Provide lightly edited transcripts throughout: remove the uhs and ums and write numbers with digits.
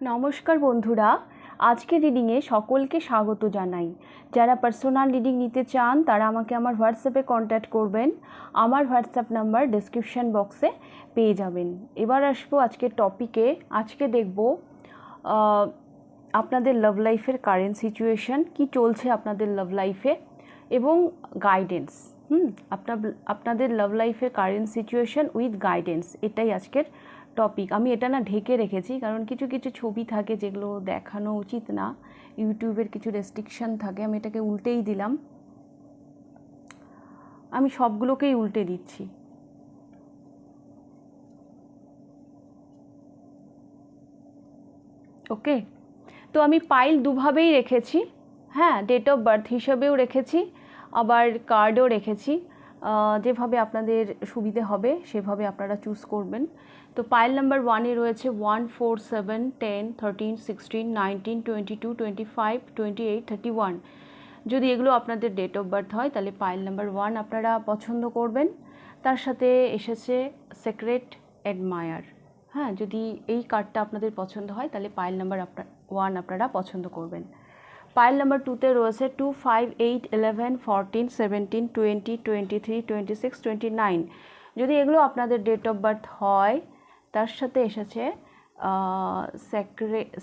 নমস্কার বন্ধুরা, আজকের রিডিংয়ে সকলকে স্বাগত জানাই। যারা পার্সোনাল রিডিং নিতে চান তারা আমাকে আমার হোয়াটসঅ্যাপে কন্ট্যাক্ট করবেন। আমার হোয়াটসঅ্যাপ নাম্বার ডেসক্রিপশন বক্সে পেয়ে যাবেন। এবার আসবো আজকের টপিকে। আজকে দেখব আপনাদের লাভ লাইফের কারেন্ট সিচুয়েশন কি চলছে আপনাদের লাভ লাইফে এবং গাইডেন্স। আপনাদের লাভ লাইফের কারেন্ট সিচুয়েশন উইথ গাইডেন্স, এটাই আজকের টপিক। আমি এটা না ঢেকে রেখেছি কারণ কিছু কিছু ছবি থাকে যেগুলো দেখানো উচিত না, ইউটিউবের কিছু রেস্ট্রিকশন থাকে। আমি এটাকে উল্টেই দিলাম, আমি সবগুলোকেই উল্টে দিচ্ছি। ওকে, তো আমি পাইল দুভাবেই রেখেছি। হ্যাঁ, ডেট অফ বার্থ হিসাবেও রেখেছি, আবার কার্ডও রেখেছি। যেভাবে আপনাদের সুবিধে হবে সেভাবে আপনারা চুজ করবেন। তো পাইল নাম্বার 1-এ রয়েছে 1, 4, 7, 10, 13, 16, 19, 22, 25, 28, 31। যদি এগুলো আপনাদের ডেট অফ বার্থ হয় তাহলে পাইল নাম্বার 1 আপনারা পছন্দ করবেন। তার সাথে এসেছে সিক্রেট অ্যাডমায়ার। হ্যাঁ, যদি এই কার্ডটা আপনাদের পছন্দ হয় তাহলে পাইল নাম্বার 1 আপনারা পছন্দ করবেন। পাইল নাম্বার 2-তে রয়েছে 2, 5, 8, 11, 14, 17, 20, 23, 26, 29। যদি এগুলো আপনাদের ডেট অফ বার্থ হয় তার সাথে এসেছে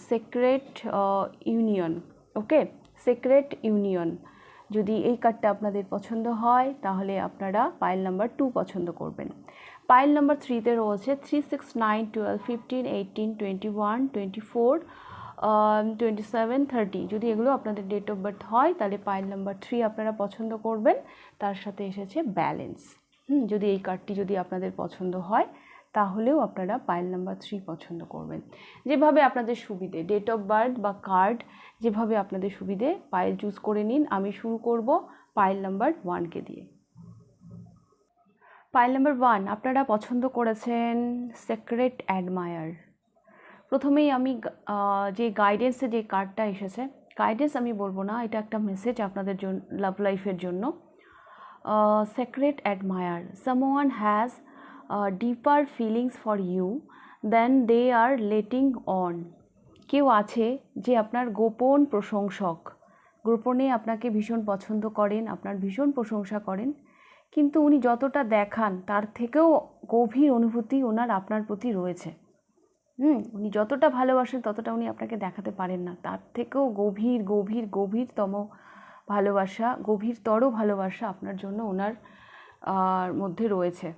সিক্রেট ইউনিয়ন। ওকে, সিক্রেট ইউনিয়ন। যদি এই কার্ডটা আপনাদের পছন্দ হয় তাহলে আপনারা পাইল নাম্বার 2 পছন্দ করবেন। পাইল নাম্বার 3-তে রয়েছে 3, 6, 9, 12, 15, 18, 21, 24, 27, 30। যদি এগুলো আপনাদের ডেট অফ বার্থ হয় তাহলে পাইল নাম্বার 3 আপনারা পছন্দ করবেন। তার সাথে এসেছে ব্যালেন্স। যদি এই কার্ডটি যদি আপনাদের পছন্দ হয় তাহলেও আপনারা পাইল নাম্বার 3 পছন্দ করবেন। যেভাবে আপনাদের সুবিধে, ডেট অফ বার্থ বা কার্ড যেভাবে আপনাদের সুবিধে পাইল চুজ করে নিন। আমি শুরু করব পাইল নাম্বার 1-কে দিয়ে। পাইল নাম্বার 1 আপনারা পছন্দ করেছেন সিক্রেট অ্যাডমায়ার। প্রথমেই আমি যে গাইডেন্সে যে কার্ডটা এসেছে, গাইডেন্স আমি বলবো না, এটা একটা মেসেজ আপনাদের জন্য, লাভ লাইফের জন্য। Secret admirer, someone has deeper feelings for you then they are letting on. কেউ আছে যে আপনার গোপন প্রশংসক, গোপনে আপনাকে ভীষণ পছন্দ করেন, আপনার ভীষণ প্রশংসা করেন, কিন্তু উনি যতটা দেখান তার থেকেও গভীর অনুভূতি ওনার আপনার প্রতি রয়েছে। উনি যতটা ভালোবাসেন ততটা উনি আপনাকে দেখাতে পারেন না, তার থেকেও গভীরতম ভালোবাসা, গভীরতর ভালোবাসা আপনার জন্য ওনার মধ্যে রয়েছে।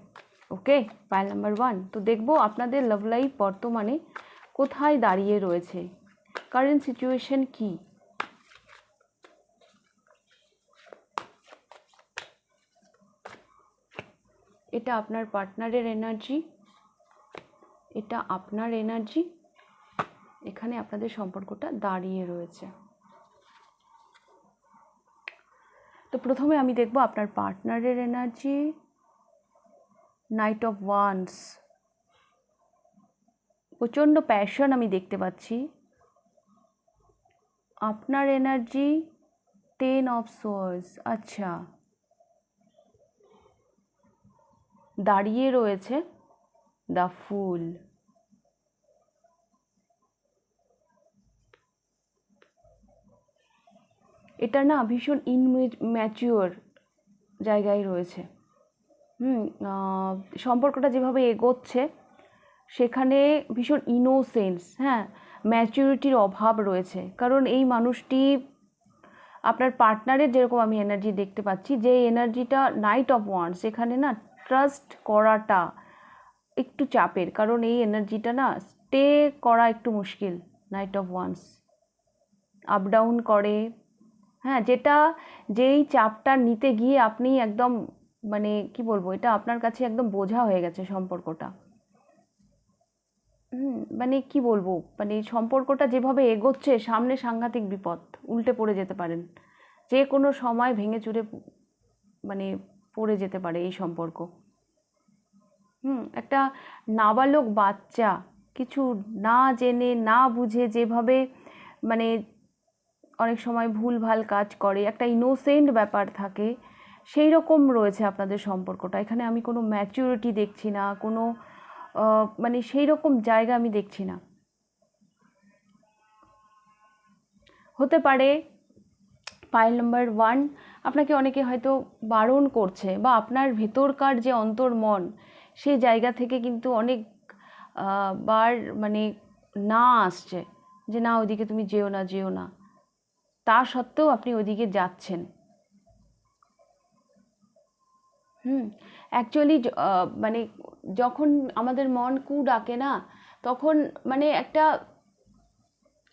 ওকে, পাইল নাম্বার 1। তো দেখবো আপনাদের লাভ লাইফ বর্তমানে কোথায় দাঁড়িয়ে রয়েছে, কারেন্ট সিচুয়েশন কি। এটা আপনার পার্টনারের এনার্জি, এটা আপনার এনার্জি, এখানে আপনাদের সম্পর্কটা দাঁড়িয়ে রয়েছে। তো প্রথমে আমি দেখব আপনার পার্টনারের এনার্জি। নাইট অফ ওয়ান্স, প্রচণ্ড প্যাশন আমি দেখতে পাচ্ছি। আপনার এনার্জি 10 অফ সোর্স, আচ্ছা, দাঁড়িয়ে রয়েছে দ্য ফুল। এটা না ভীষণ ইনম্যাচিওর জায়গায় রয়েছে। সম্পর্কটা যেভাবে এগোচ্ছে সেখানে ভীষণ ইনোসেন্স, হ্যাঁ, ম্যাচুরিটির অভাব রয়েছে। কারণ এই মানুষটি, আপনার পার্টনারের যেরকম আমি এনার্জি দেখতে পাচ্ছি, যে এনার্জিটা নাইট অফ ওয়ান্স, এখানে না ট্রাস্ট করাটা একটু চাপের, কারণ এই এনার্জিটা না স্টে করা একটু মুশকিল। Night of wands up down করে, হ্যাঁ, যেই চাপটা নিতে গিয়ে আপনি একদম, মানে কি বলবো, এটা আপনার কাছে একদম বোঝা হয়ে গেছে সম্পর্কটা। মানে কি বলবো, মানে সম্পর্কটা যেভাবে এগোচ্ছে সামনে সাংঘাতিক বিপদ, উল্টে পড়ে যেতে পারেন, যে কোনো সময় ভেঙে চুরে মানে পড়ে যেতে পারে এই সম্পর্ক। একটা নাবালক বাচ্চা কিছু না জেনে না বুঝে যেভাবে মানে অনেক সময় ভুলভাল কাজ করে, একটা ইনোসেন্ট ব্যাপার থাকে, সেই রকম রয়েছে আপনাদের সম্পর্কটা। এখানে আমি কোনো ম্যাচুরিটি দেখছি না, কোনো মানে সেই রকম জায়গা আমি দেখছি না। হতে পারে পাইল নাম্বার 1 আপনাকে অনেকে হয়তো বারণ করছে, বা আপনার ভেতরকার যে অন্তর্মন সেই জায়গা থেকে কিন্তু অনেক বার মানে না আসছে যে না ওইদিকে তুমি যেও না যেও না, তা সত্ত্বেও আপনি ওইদিকে যাচ্ছেন। অ্যাকচুয়ালি মানে যখন আমাদের মন কু ডাকে না, তখন মানে একটা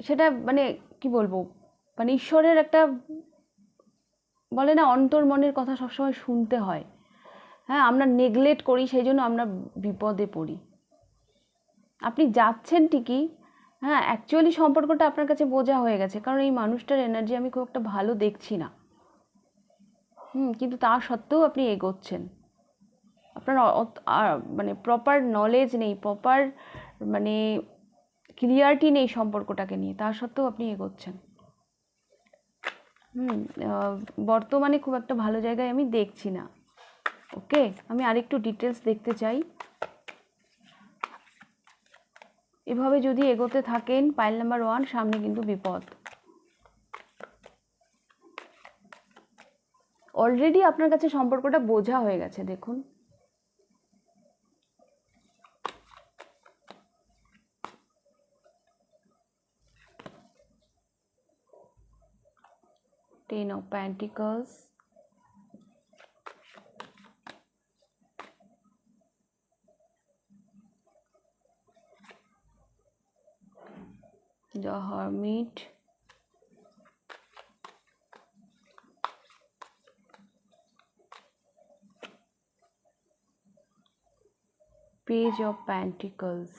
সেটা মানে কি বলবো, মানে ঈশ্বরের একটা বলে না অন্তর্মনের কথা সবসময় শুনতে হয়। হ্যাঁ, আমরা নেগলেক্ট করি, সেই জন্য আমরা বিপদে পড়ি। আপনি যাচ্ছেন ঠিকই, হ্যাঁ, অ্যাকচুয়ালি সম্পর্কটা আপনার কাছে বোঝা হয়ে গেছে, কারণ এই মানুষটার এনার্জি আমি খুব একটা ভালো দেখছি না। কিন্তু তা সত্ত্বেও আপনি এগোচ্ছেন। আপনার মানে প্রপার নলেজ নেই, প্রপার মানে ক্লিয়ারিটি নেই সম্পর্কটাকে নিয়ে, তা সত্ত্বেও আপনি এগোচ্ছেন। বর্তমানে খুব একটা ভালো জায়গায় আমি দেখছি না। ওকে, আমি আরেকটু ডিটেলস দেখতে চাই। এভাবে যদি এগোতে থাকেন পাইল নাম্বার 1, সামনে কিন্তু বিপদ। অলরেডি আপনার কাছে সম্পর্কটা বোঝা হয়ে গেছে, দেখুন। Ten of Pentacles, the Hermit, Page of Pentacles,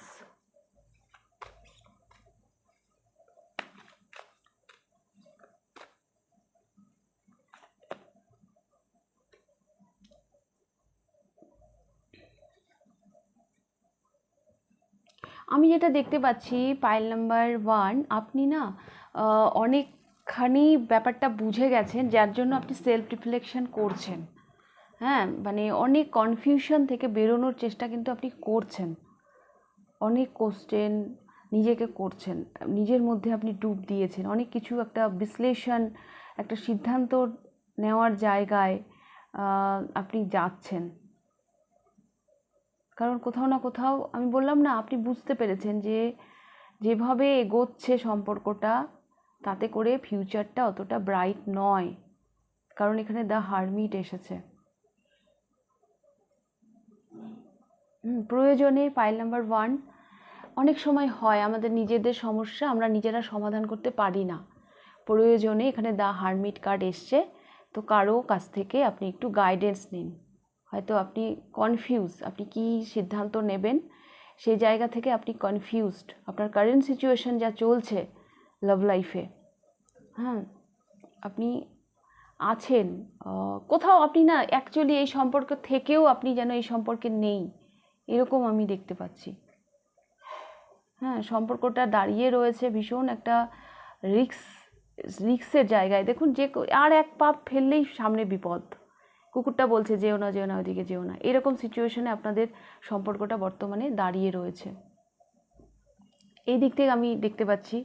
আমি যেটা দেখতে পাচ্ছি পাইল নাম্বার 1, আপনি না অনেকখানি ব্যাপারটা বুঝে গেছেন, যার জন্য আপনি সেলফ রিফ্লেকশন করছেন। হ্যাঁ, মানে অনেক কনফিউশন থেকে বেরোনোর চেষ্টা কিন্তু আপনি করছেন, অনেক কোশ্চেন নিজেকে করছেন, নিজের মধ্যে আপনি ডুব দিয়েছেন, অনেক কিছু একটা বিশ্লেষণ, একটা সিদ্ধান্ত নেওয়ার জায়গায় আপনি যাচ্ছেন। কারণ কোথাও না কোথাও আমি বললাম না, আপনি বুঝতে পেরেছেন যে যেভাবে এগোচ্ছে সম্পর্কটা, তাতে করে ফিউচারটা অতটা ব্রাইট নয়, কারণ এখানে দ্য হারমিট এসেছে। প্রয়োজনে পাইল নাম্বার 1, অনেক সময় হয় আমাদের নিজেদের সমস্যা আমরা নিজেরা সমাধান করতে পারি না, প্রয়োজনে এখানে দ্য হারমিট কার্ড এসছে, তো কারো কাছ থেকে আপনি একটু গাইডেন্স নিন। হয়তো আপনি কনফিউজ, আপনি কি সিদ্ধান্ত নেবেন সেই জায়গা থেকে আপনি কনফিউজড, আপনার কারেন্ট সিচুয়েশন যা চলছে লাভ লাইফে, হ্যাঁ, আপনি আছেন কোথাও, আপনি না অ্যাকচুয়ালি এই সম্পর্ক থেকেও আপনি যেন এই সম্পর্কে নেই, এরকম আমি দেখতে পাচ্ছি। হ্যাঁ, সম্পর্কটা দাঁড়িয়ে রয়েছে ভীষণ একটা রিক্সের জায়গায়। দেখুন, যে আর এক পা ফেললেই সামনে বিপদ, কুকুরটা বলছে যেও না যেও না ওইদিকে যেও না, এরকম সিচুয়েশনে আপনাদের সম্পর্কটা বর্তমানে দাঁড়িয়ে রয়েছে। এই দিক থেকে আমি দেখতে পাচ্ছি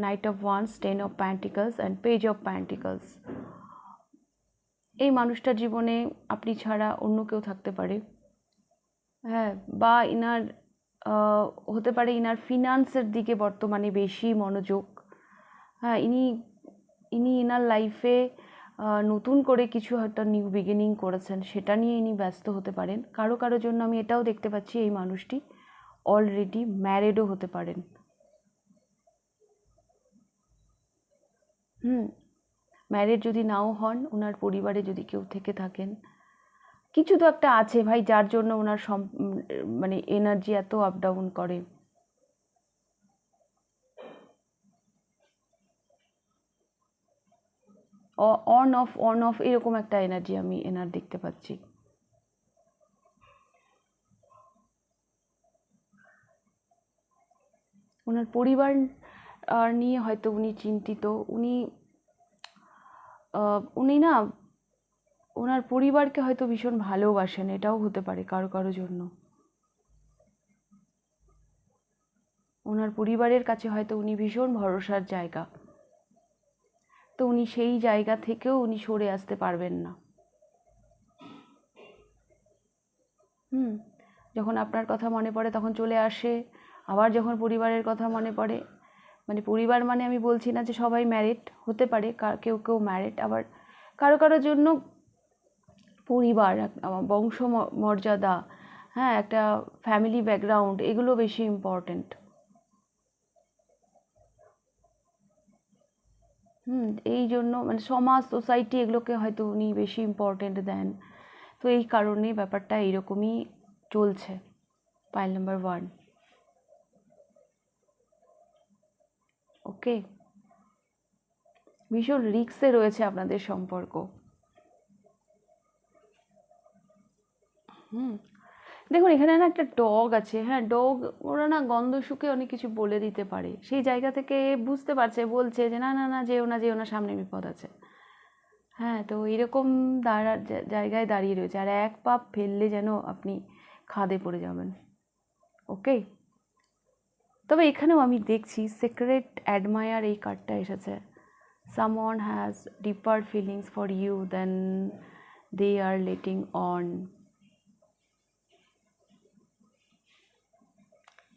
night of wands, 10 of pentacles and page of pentacles. এই মানুষটার জীবনে আপনি ছাড়া অন্য কেউ থাকতে পারে, হ্যাঁ, বা ইনার হতে পারে ইনার ফিনান্সের দিকে বর্তমানে বেশি মনোযোগ। হ্যাঁ, ইনি ইনার লাইফে নতুন করে কিছু একটা নিউ বিগিনিং করেছেন, সেটা নিয়ে ইনি ব্যস্ত হতে পারেন। কারো কারোর জন্য আমি এটাও দেখতে পাচ্ছি এই মানুষটি অলরেডি ম্যারিডও হতে পারেন। ম্যারিড যদি নাও হন, ওনার পরিবারে যদি কেউ থেকে থাকেন, কিছু তো একটা আছে ভাই, যার জন্য ওনার মানে এনার্জি এত আপ ডাউন করে। অন অফ এরকম একটা এনার্জি আমি এনার দেখতে পাচ্ছি। ওনার পরিবার নিয়ে হয়তো উনি চিন্তিত, উনি না ওনার পরিবারকে হয়তো ভীষণ ভালোবাসেন, এটাও হতে পারে কারো কারো জন্য। ওনার পরিবারের কাছে হয়তো উনি ভীষণ ভরসার জায়গা। তো উনি সেই জায়গা থেকেও উনি সরে আসতে পারবেন না। যখন আপনার কথা মনে পড়ে তখন চলে আসে, আবার যখন পরিবারের কথা মনে পড়ে, মানে পরিবার মানে আমি বলছি না যে সবাই ম্যারিড হতে পারে, কেউ কেউ ম্যারিড, আবার কারো কারোর জন্য পরিবার, বংশ মর্যাদা, হ্যাঁ, একটা ফ্যামিলি ব্যাকগ্রাউন্ড, এগুলো বেশি ইম্পর্টেন্ট। এই জন্য মানে সমাজ, সোসাইটি, এগুলোকে হয়তো উনি বেশি ইম্পর্টেন্ট দেন। তো এই কারণে ব্যাপারটা এইরকমই চলছে। Pile number 1। ওকে, ভীষণ রিস্কে রয়েছে আপনাদের সম্পর্ক। দেখুন এখানে না একটা ডগ আছে, হ্যাঁ, ডগ ওরা না গন্ধ শুকে অনেক কিছু বলে দিতে পারে, সেই জায়গা থেকে বুঝতে পারছে, বলছে যে না না না, যেও না যেও না, সামনে বিপদ আছে। হ্যাঁ, তো এরকম জায়গায় দাঁড়িয়ে রয়েছে, আর এক পাপ ফেললে যেন আপনি খাদে পড়ে যাবেন। ওকে, তবে এখানেও আমি দেখছি সিক্রেট অ্যাডমায়ার এই কার্ডটা এসেছে। Someone has deeper feelings for you then they are letting on.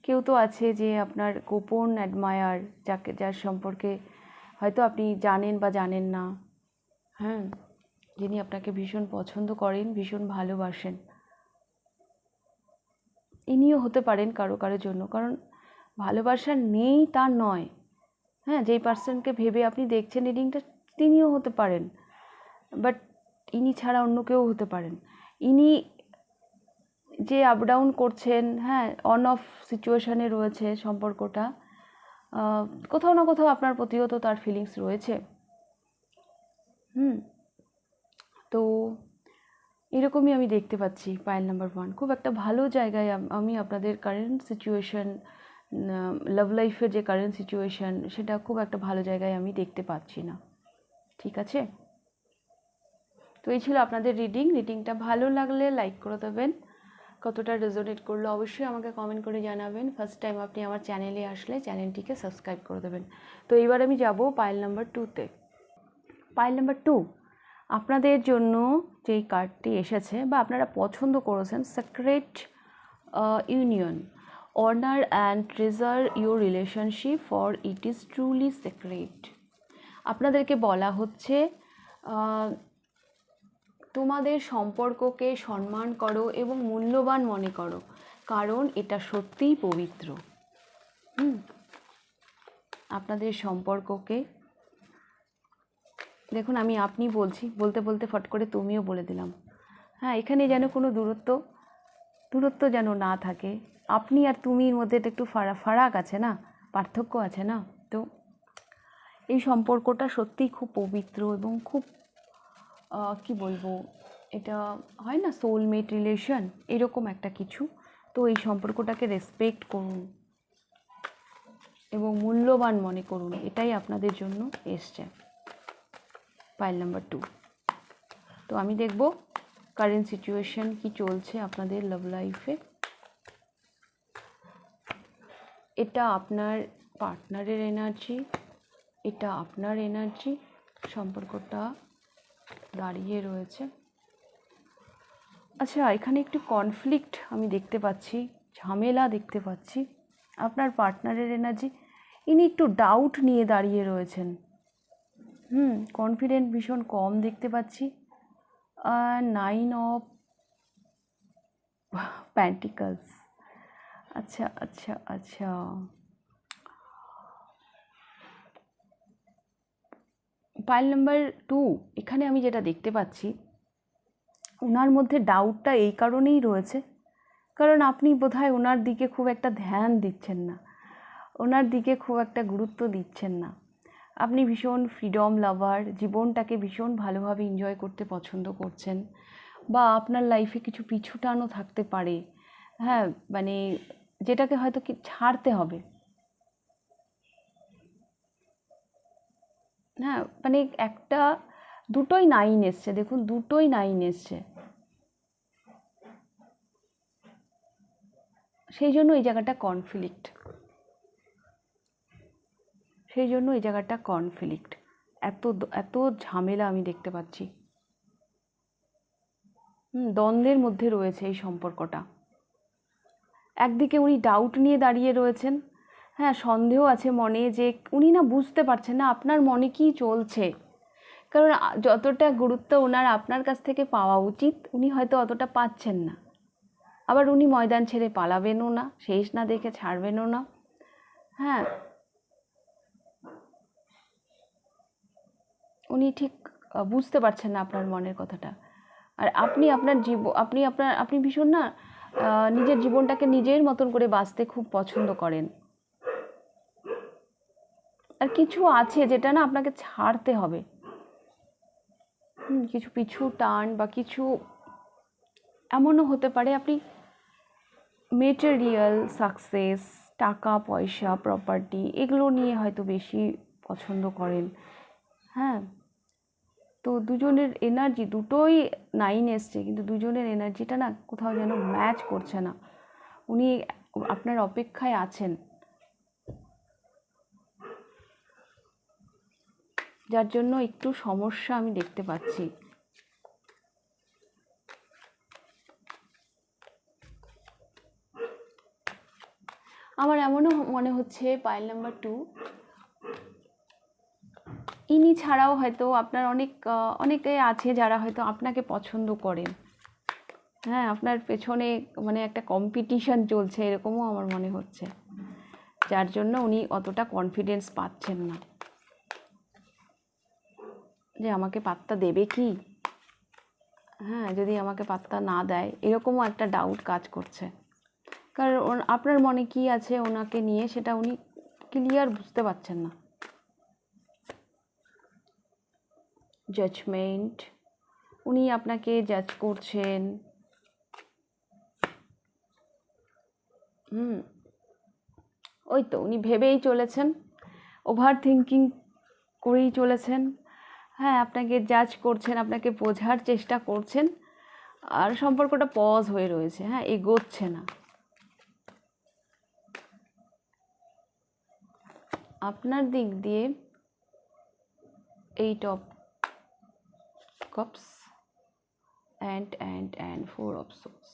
কেউ তো আছে যে আপনার গোপন অ্যাডমায়ার, যার সম্পর্কে হয়তো আপনি জানেন বা জানেন না, হ্যাঁ, যিনি আপনাকে ভীষণ পছন্দ করেন, ভীষণ ভালোবাসেন। ইনিও হতে পারেন কারোর জন্য, কারণ ভালোবাসা নেই তা নয়, হ্যাঁ, যেই পার্সনকে ভেবে আপনি দেখছেন রিডিংটা, তিনিও হতে পারেন, বাট ইনি ছাড়া অন্য কেউ হতে পারেন। ইনি যে আপ ডাউন করছেন, হ্যাঁ, অন অফ সিচুয়েশানে রয়েছে সম্পর্কটা, কোথাও না কোথাও আপনার প্রতিও তো তার ফিলিংস রয়েছে। তো এরকমই আমি দেখতে পাচ্ছি পাইল নাম্বার 1। খুব একটা ভালো জায়গায় আমি আপনাদের কারেন্ট সিচুয়েশান, লাভ লাইফের যে কারেন্ট সিচুয়েশান, সেটা খুব একটা ভালো জায়গায় আমি দেখতে পাচ্ছি না। ঠিক আছে, তো এই ছিল আপনাদের রিডিংটা ভালো লাগলে লাইক করে দেবেন, কতটা রেজোনেট করলো অবশ্যই আমাকে কমেন্ট করে জানাবেন। ফার্স্ট টাইম আপনি আমার চ্যানেলে আসলে চ্যানেলটিকে সাবস্ক্রাইব করে দেবেন। তো এইবার আমি যাব পাইল নাম্বার 2তে। পাইল নাম্বার 2, আপনাদের জন্য যেই কার্ডটি এসেছে বা আপনারা পছন্দ করেছেন, secret union, honour and treasure your relationship for it is truly secret. আপনাদেরকে বলা হচ্ছে তোমাদের সম্পর্ককে সম্মান করো এবং মূল্যবান মনে করো, কারণ এটা সত্যিই পবিত্র। আপনাদের সম্পর্ককে, দেখুন আমি আপনি বলছি, বলতে বলতে ফট করে তুমিও বলে দিলাম। হ্যাঁ, এখানে যেন কোনো দূরত্ব যেন না থাকে। আপনি আর তুমির মধ্যে একটু ফারাক আছে না, পার্থক্য আছে না। তো এই সম্পর্কটা সত্যিই খুব পবিত্র এবং খুব কি বলবো, এটা হয় না সোলমেট রিলেশন, এরকম একটা কিছু। তো এই সম্পর্কটাকে রেসপেক্ট করুন এবং মূল্যবান মনে করুন, এটাই আপনাদের জন্য এসছে পাইল নাম্বার 2। তো আমি দেখব কারেন্ট সিচুয়েশন কি চলছে আপনাদের লাভ লাইফে। এটা আপনার পার্টনারের এনার্জি, এটা আপনার এনার্জি, সম্পর্কটা দাঁড়িয়ে রয়েছে। আচ্ছা, এখানে একটু কনফ্লিক্ট আমি দেখতে পাচ্ছি, ঝামেলা দেখতে পাচ্ছি। আপনার পার্টনারের এনার্জি, ইনি একটু ডাউট নিয়ে দাঁড়িয়ে রয়েছেন। কনফিডেন্ট ভীষণ কম দেখতে পাচ্ছি। 9 অফ পেন্টিকলস। আচ্ছা আচ্ছা আচ্ছা, পাইল নাম্বার 2, এখানে আমি যেটা দেখতে পাচ্ছি, ওনার মধ্যে ডাউটটা এই কারণেই রয়েছে, কারণ আপনি বোধহয় ওনার দিকে খুব একটা ধ্যান দিচ্ছেন না, ওনার দিকে খুব একটা গুরুত্ব দিচ্ছেন না। আপনি ভীষণ ফ্রিডম লাভার, জীবনটাকে ভীষণ ভালোভাবে এনজয় করতে পছন্দ করছেন, বা আপনার লাইফে কিছু পিছুটানও থাকতে পারে, হ্যাঁ, মানে যেটাকে হয়তো কি ছাড়তে হবে। হ্যাঁ, মানে একটা দুটোই 9 এসছে, দেখুন দুটোই 9 এসছে, সেই জন্য এই জায়গাটা কনফ্লিক্ট, এত এত ঝামেলা আমি দেখতে পাচ্ছি। দ্বন্দ্বের মধ্যে রয়েছে এই সম্পর্কটা। একদিকে উনি ডাউট নিয়ে দাঁড়িয়ে রয়েছেন, হ্যাঁ, সন্দেহ আছে মনে যে উনি না বুঝতে পারছেন না আপনার মনে কি চলছে। কারণ যতটা গুরুত্ব ওনার আপনার কাছ থেকে পাওয়া উচিত উনি হয়তো অতটা পাচ্ছেন না। আবার উনি ময়দান ছেড়ে পালাবেনও না, শেষ না দেখে ছাড়বেনও না। হ্যাঁ, উনি ঠিক বুঝতে পারছেন না আপনার মনের কথাটা। আর আপনি আপনার আপনি ভীষণ না নিজের জীবনটাকে নিজের মতন করে বাঁচতে খুব পছন্দ করেন। আর কিছু আছে যেটা না আপনাকে ছাড়তে হবে। কিছু পিছু টান বা কিছু এমনও হতে পারে আপনি মেটেরিয়াল সাকসেস, টাকা পয়সা, প্রপার্টি এগুলো নিয়ে হয়তো বেশি পছন্দ করেন। হ্যাঁ, তো দুজনের এনার্জি দুটোই 9 এসছে, কিন্তু দুজনের এনার্জিটা না কোথাও যেন ম্যাচ করছে না। উনি আপনার অপেক্ষায় আছেন, যার জন্য একটু সমস্যা আমি দেখতে পাচ্ছি। আমার এমনও মনে হচ্ছে পাইল নাম্বার 2 ইনি ছাড়াও হয়তো আপনার অনেকে আছে যারা হয়তো আপনাকে পছন্দ করেন। হ্যাঁ, আপনার পেছনে মানে একটা কম্পিটিশন চলছে এরকমও আমার মনে হচ্ছে, যার জন্য উনি অতটা কনফিডেন্স পাচ্ছেন না যে আমাকে পাত্তা দেবে কি। হ্যাঁ, যদি আমাকে পাত্তা না দেয় এরকমও একটা ডাউট কাজ করছে। কারণ আপনার মনে কি আছে ওনাকে নিয়ে সেটা উনি ক্লিয়ার বুঝতে পারছেন না। জাজমেন্ট, উনি আপনাকে জাজ করছেন। ওই তো উনি ভেবেই চলেছেন, ওভার থিঙ্কিং করেই চলেছেন। হ্যাঁ, আপনাকে জাজ করছেন, আপনাকে বোঝার চেষ্টা করছেন, আর সম্পর্কটা পজ হয়ে রয়েছে। হ্যাঁ, এগোচ্ছে না। আপনার দিক দিয়ে 8 of cups and 4 of swords.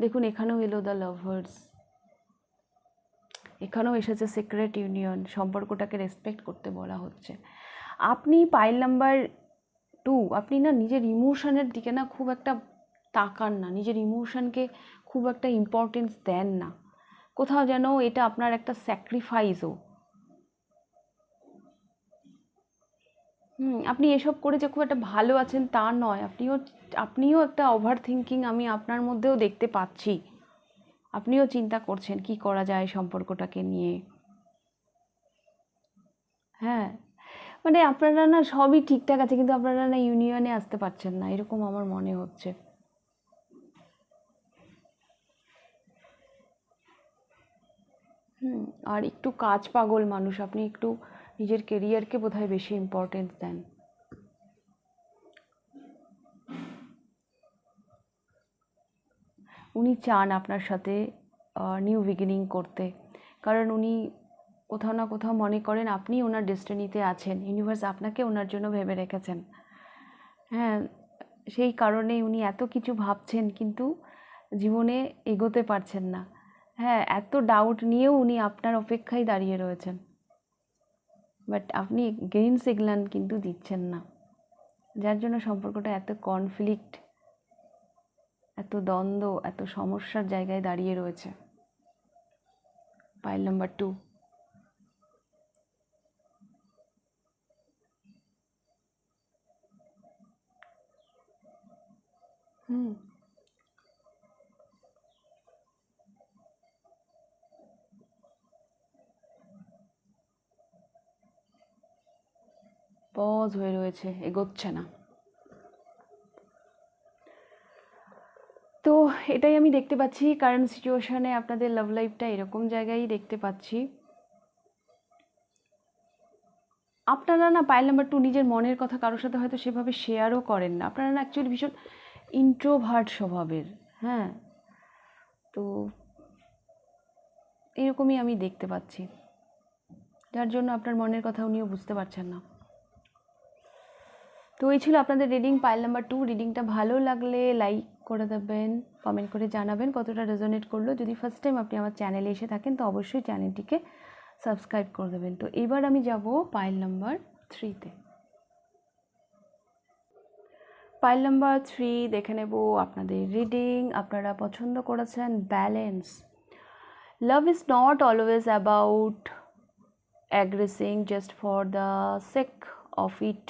দেখুন, এখানেও এলো দ্য লাভার্স, এখানেও এসেছে সিক্রেট ইউনিয়ন। সম্পর্কটাকে রেসপেক্ট করতে বলা হচ্ছে। আপনি পাইল নাম্বার 2 আপনি না নিজের ইমোশনের দিকে না খুব একটা তাকান না, নিজের ইমোশনকে খুব একটা ইম্পর্টেন্স দেন না। কোথাও যেন এটা আপনার একটা স্যাক্রিফাইসও। আপনি এসব করে যে খুব একটা ভালো আছেন তা নয়, আপনিও একটা ওভার থিঙ্কিং আমি আপনার মধ্যেও দেখতে পাচ্ছি। আপনিও চিন্তা করছেন কি করা যায় সম্পর্কটাকে নিয়ে। হ্যাঁ, মানে আপনারা না সবই ঠিকঠাক আছে, কিন্তু আপনারা না ইউনিয়নে আসতে পারছেন না, এরকম আমার মনে হচ্ছে। আর একটু কাজ পাগল মানুষ আপনি, একটু নিজের কেরিয়ারকে বোধহয় বেশি ইম্পর্টেন্স দেন। উনি চান আপনার সাথে নিউ বিগিনিং করতে, কারণ উনি কোথাও না কোথাও মনে করেন আপনি ওনার ডেস্টিনিতে আছেন, ইউনিভার্স আপনাকে ওনার জন্য ভেবে রেখেছেন। হ্যাঁ, সেই কারণেই উনি এত কিছু ভাবছেন কিন্তু জীবনে এগোতে পারছেন না। হ্যাঁ, এত ডাউট নিয়েও উনি আপনার অপেক্ষায় দাঁড়িয়ে রয়েছেন, বাট আপনি গ্রিন সিগন্যাল কিন্তু দিচ্ছেন না, যার জন্য সম্পর্কটা এত কনফ্লিক্ট, এত দ্বন্দ্ব, এত সমস্যার জায়গায় দাঁড়িয়ে রয়েছে। পাইল নাম্বার 2, পজ হয়ে রয়েছে, এগোচ্ছে না। তো এটাই আমি দেখতে পাচ্ছি কারেন্ট সিচুয়েশনে আপনাদের লাভ লাইফটা এরকম জায়গায় দেখতে পাচ্ছি। আপনারা না পাইল নাম্বার 2 নিজের মনের কথা কারোর সাথে হয়তো সেভাবে শেয়ারও করেন না। আপনারা না অ্যাকচুয়ালি ভীষণ ইন্ট্রোভার্ট স্বভাবের। হ্যাঁ, তো এরকমই আমি দেখতে পাচ্ছি। যার জন্য আপনার মনের কথা উনিও বুঝতে পারছেন না। তো এই ছিল আপনাদের রিডিং পাইল নাম্বার 2। রিডিংটা ভালো লাগলে লাইক করে দেবেন, কমেন্ট করে জানাবেন কতটা রেজোনেট করলো। যদি ফার্স্ট টাইম আপনি আমার চ্যানেলে এসে থাকেন তো অবশ্যই চ্যানেলটিকে সাবস্ক্রাইব করে দেবেন। তো এবার আমি যাব পাইল নাম্বার 3-তে। পাইল নাম্বার 3 দেখে নেব আপনাদের রিডিং। আপনারা পছন্দ করেছেন balance. Love is not always about aggressing just for the sake of it.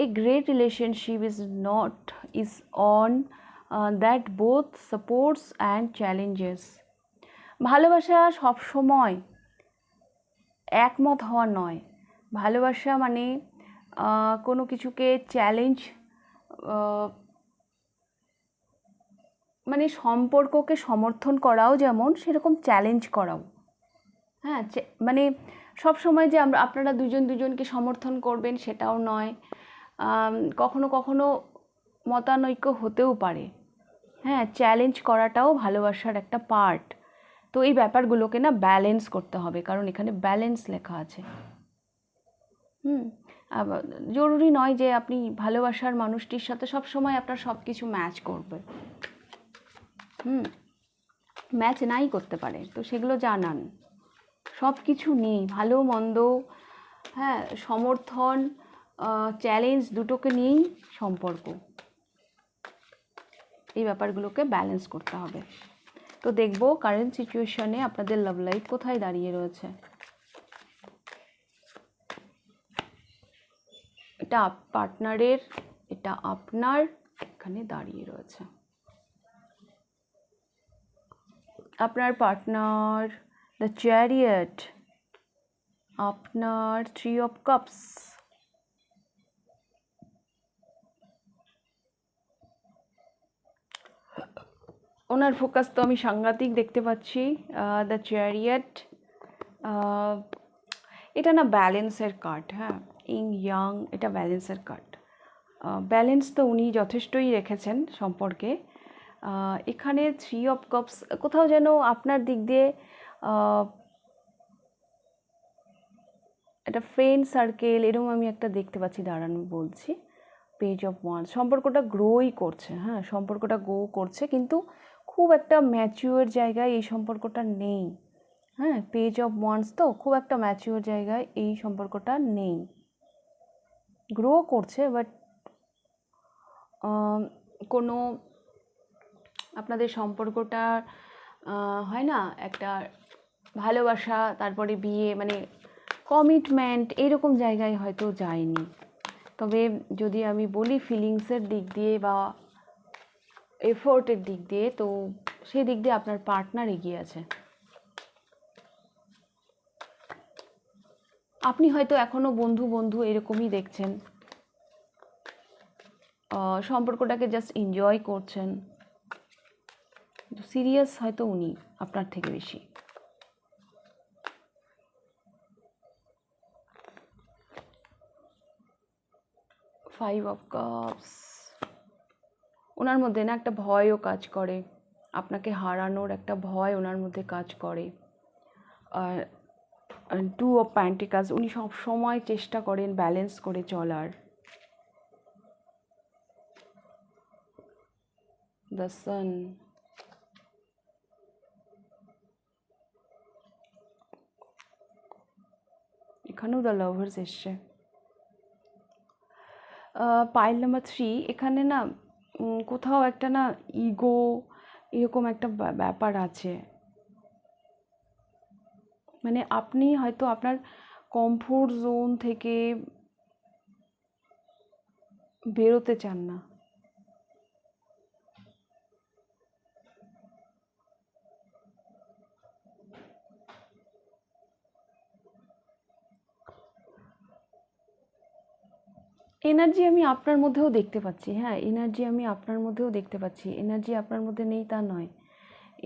A great relationship is on that both supports and challenges. ভালোবাসা সব সময় একমত হওয়া নয়। ভালোবাসা মানে কোনো কিছুকে চ্যালেঞ্জ, মানে সম্পর্ককে সমর্থন করাও যেমন সেরকম চ্যালেঞ্জ করাও। হ্যাঁ, মানে সব সময় যে আপনারা দুজনকে সমর্থন করবেন সেটাও নয়। কখনো কখনো মতানৈক্য হতেও পারে। হ্যাঁ, চ্যালেঞ্জ করাটাও ভালোবাসার একটা পার্ট। তো এই ব্যাপারগুলোকে না ব্যালেন্স করতে হবে, কারণ এখানে ব্যালেন্স লেখা আছে। জরুরি নয় যে আপনি ভালোবাসার মানুষটির সাথে সব সময় আপনার সব কিছু ম্যাচ করবে। ম্যাচ নাই করতে পারে, তো সেগুলো জানান। সব কিছু নেই, ভালো মন্দ, হ্যাঁ, সমর্থন, চ্যালেঞ্জ দুটোকে নিয়েই সম্পর্ক। এই ব্যাপারগুলোকে ব্যালেন্স করতে হবে। তো দেখব কারেন্ট সিচুয়েশনে আপনাদের লাভ লাইফ কোথায় দাঁড়িয়ে রয়েছে। এটা পার্টনারের, এটা আপনার, এখানে দাঁড়িয়ে রয়েছে আপনার পার্টনার, দ্য চ্যারিয়ট, আপনার 3 of Cups, ওনার ফোকাস তো আমি সাংঘাতিক দেখতে পাচ্ছি। দ্য চ্যারিয়ট, এটা না ব্যালেন্সের কার্ড। হ্যাঁ, ইং ইয়াং, এটা ব্যালেন্সের কার্ড। ব্যালেন্স তো উনি যথেষ্টই রেখেছেন সম্পর্কে। এখানে 3 of Cups কোথাও যেন আপনার দিক দিয়ে একটা ফ্রেন্ড সার্কেল এরকম আমি একটা দেখতে পাচ্ছি। দাঁড়ান বলছি। পেজ অফ ওয়ান্স, সম্পর্কটা গ্রোই করছে। হ্যাঁ, সম্পর্কটা গ্রো করছে, কিন্তু খুব একটা ম্যাচিওর জায়গায় এই সম্পর্কটা নেই। হ্যাঁ, পেজ অফ ওয়ান্স তো খুব একটা ম্যাচিওর জায়গায় এই সম্পর্কটা নেই। গ্রো করছে, বাট কোনো আপনাদের সম্পর্কটা হয় না একটা ভালোবাসা তারপরে বিয়ে, মানে কমিটমেন্ট এরকম জায়গায় হয়তো যায়নি। তবে যদি আমি বলি ফিলিংসের দিক দিয়ে বা এফোর্টের দিক দিয়ে, তো সেই দিক দিয়ে আপনার পার্টনার এগিয়ে আছে। আপনি হয়তো এখনো বন্ধু বন্ধু এরকমই দেখছেন, সম্পর্কটাকে জাস্ট এনজয় করছেন। সিরিয়াস হয়তো উনি আপনার থেকে বেশি। ফাইভ অফ কাপস, ওনার মধ্যে না একটা ভয়ও কাজ করে, আপনাকে হারানোর একটা ভয় ওনার মধ্যে কাজ করে। আর 2 of Pentacles, উনি সব সময় চেষ্টা করেন ব্যালেন্স করে চলার। দ্য সান, এখানেও দ্য লাভার্স এসছে। পাইল নাম্বার 3, এখানে না কোথাও একটা না ইগো এরকম একটা ব্যাপার আছে। মানে আপনি হয়তো আপনার কমফোর্ট জোন থেকে বেরোতে চান না। এনার্জি আমি আপনার মধ্যেও দেখতে পাচ্ছি। হ্যাঁ, এনার্জি আমি আপনার মধ্যেও দেখতে পাচ্ছি। এনার্জি আপনার মধ্যে নেই তা নয়,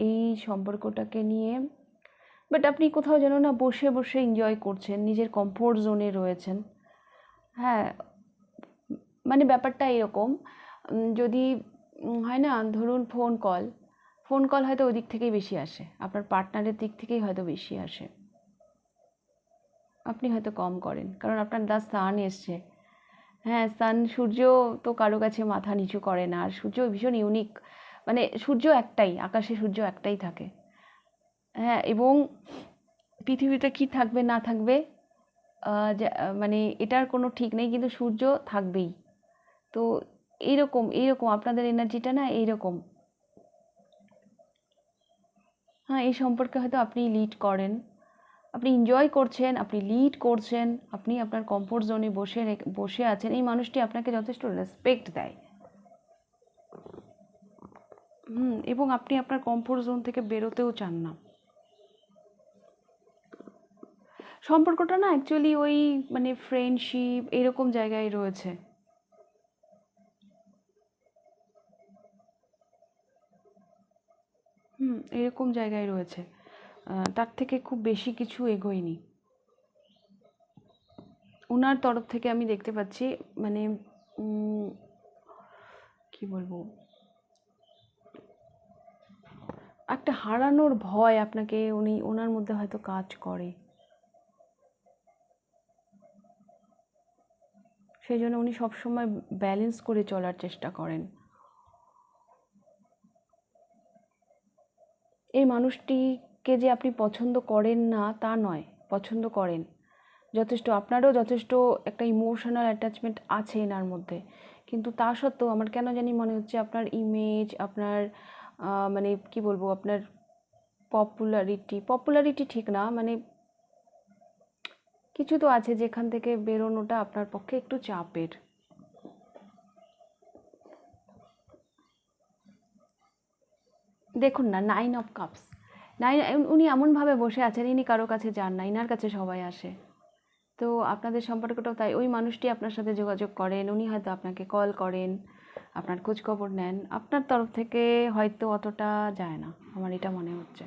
এই সম্পর্কটাকে নিয়ে। বাট আপনি কোথাও যেন না বসে বসে এনজয় করছেন, নিজের কমফোর্ট জোনে রয়েছেন। হ্যাঁ, মানে ব্যাপারটা এরকম, যদি হয় না, ধরুন ফোন কল হয়তো ওই দিক থেকেই বেশি আসে, আপনার পার্টনারের দিক থেকেই হয়তো বেশি আসে। আপনি হয়তো কম করেন, কারণ আপনার দ্য সান এসছে। হ্যাঁ, সান, সূর্য তো কারো কাছে মাথা নিচু করে না, আর সূর্য ভীষণ ইউনিক, মানে সূর্য একটাই, আকাশে সূর্য একটাই থাকে। হ্যাঁ, এবং পৃথিবীতে কি থাকবে না থাকবে মানে এটার কোনো ঠিক নেই, কিন্তু সূর্য থাকবেই। তো এইরকম এইরকম আপনাদের এনার্জিটা না এইরকম। হ্যাঁ, এই সম্পর্কে হয়তো আপনি লিড করেন, আপনি এনজয় করছেন, আপনি লিড করছেন, আপনি আপনার কমফোর্ট জোনে বসে আছেন। এই মানুষটি আপনাকে যথেষ্ট রেসপেক্ট দেয়। এবং আপনি আপনার কমফোর্ট জোন থেকে বেরোতেও চান না। সম্পর্কটা না অ্যাকচুয়ালি ওই মানে ফ্রেন্ডশিপ এরকম জায়গায় রয়েছে। এরকম জায়গায় রয়েছে, তার থেকে খুব বেশি কিছু এগোয়নি। ওনার তরফ থেকে আমি দেখতে পাচ্ছি, মানে কি বলবো, একটা হারানোর ভয় আপনাকে ওনার মধ্যে হয়তো কাজ করে। সেই জন্য উনি সবসময় ব্যালেন্স করে চলার চেষ্টা করেন। এই মানুষটিকে যে আপনি পছন্দ করেন না তা নয়, পছন্দ করেন যথেষ্ট, আপনারও যথেষ্ট একটা ইমোশনাল অ্যাটাচমেন্ট আছে এনার মধ্যে। কিন্তু তা সত্ত্বেও আমার কেন জানি মনে হচ্ছে আপনার ইমেজ, আপনার মানে কি বলবো, আপনার পপুলারিটি ঠিক না, মানে কিছু তো আছে যেখান থেকে বেরোনোটা আপনার পক্ষে একটু চাপের। দেখুন না, 9 অফ কাপস, উনি এমনভাবে বসে আছেন, ইনি কারো কাছে যান না, ইনার কাছে সবাই আসে। তো আপনাদের সম্পর্কটাও তাই, ওই মানুষটি আপনার সাথে যোগাযোগ করেন, উনি হয়তো আপনাকে কল করেন, আপনার খোঁজখবর নেন, আপনার তরফ থেকে হয়তো অতটা যায় না, আমার এটা মনে হচ্ছে।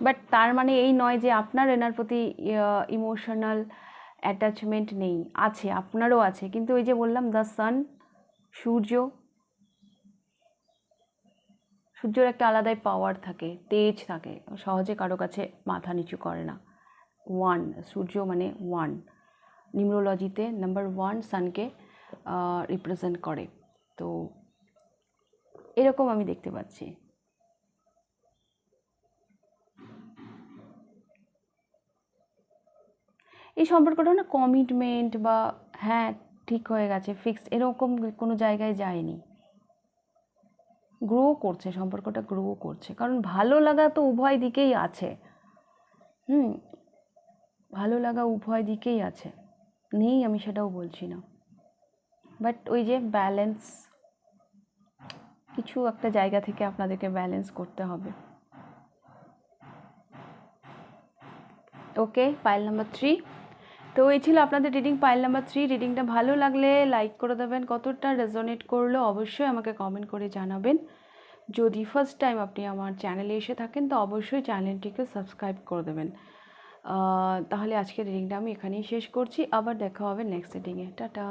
বাট তার মানে এই নয় যে আপনার এনার প্রতি ইমোশনাল অ্যাটাচমেন্ট নেই, আছে, আপনারও আছে, কিন্তু ওই যে বললাম দ্য সান, সূর্যর একটা আলাদাই পাওয়ার থাকে, তেজ থাকে, সহজে কারো কাছে মাথা নিচু করে না। সূর্য মানে 1, নিউমোলজিতে নাম্বার 1 সানকে রিপ্রেজেন্ট করে। তো এরকম আমি দেখতে পাচ্ছি। এই সম্পর্কটা না কমিটমেন্ট বা হ্যাঁ ঠিক হয়ে গেছে, ফিক্সড, এরকম কোনো জায়গায় যায়নি। গ্রো করছে, সম্পর্কটা গ্রো করছে, কারণ ভালো লাগা তো উভয় দিকেই আছে। ভালো লাগা উভয় দিকেই আছে, নেই আমি সেটাও বলছি না, বাট ওই যে ব্যালেন্স, কিছু একটা জায়গা থেকে আপনাদেরকে ব্যালেন্স করতে হবে। ওকে, পাইল নাম্বার 3। তো এই ছিল আপনাদের রিডিং, পাইল নাম্বার 3। রিডিংটা ভালো লাগলে লাইক করে দেবেন, কতটা রেজোনেট করলো অবশ্যই আমাকে কমেন্ট করে জানাবেন। যদি ফার্স্ট টাইম আপনি আমার চ্যানেলে এসে থাকেন তো অবশ্যই চ্যানেলটিকে সাবস্ক্রাইব করে দেবেন। তাহলে আজকের রিডিংটা আমি এখানেই শেষ করছি, আবার দেখা হবে নেক্সট রিডিংয়ে। টাটা।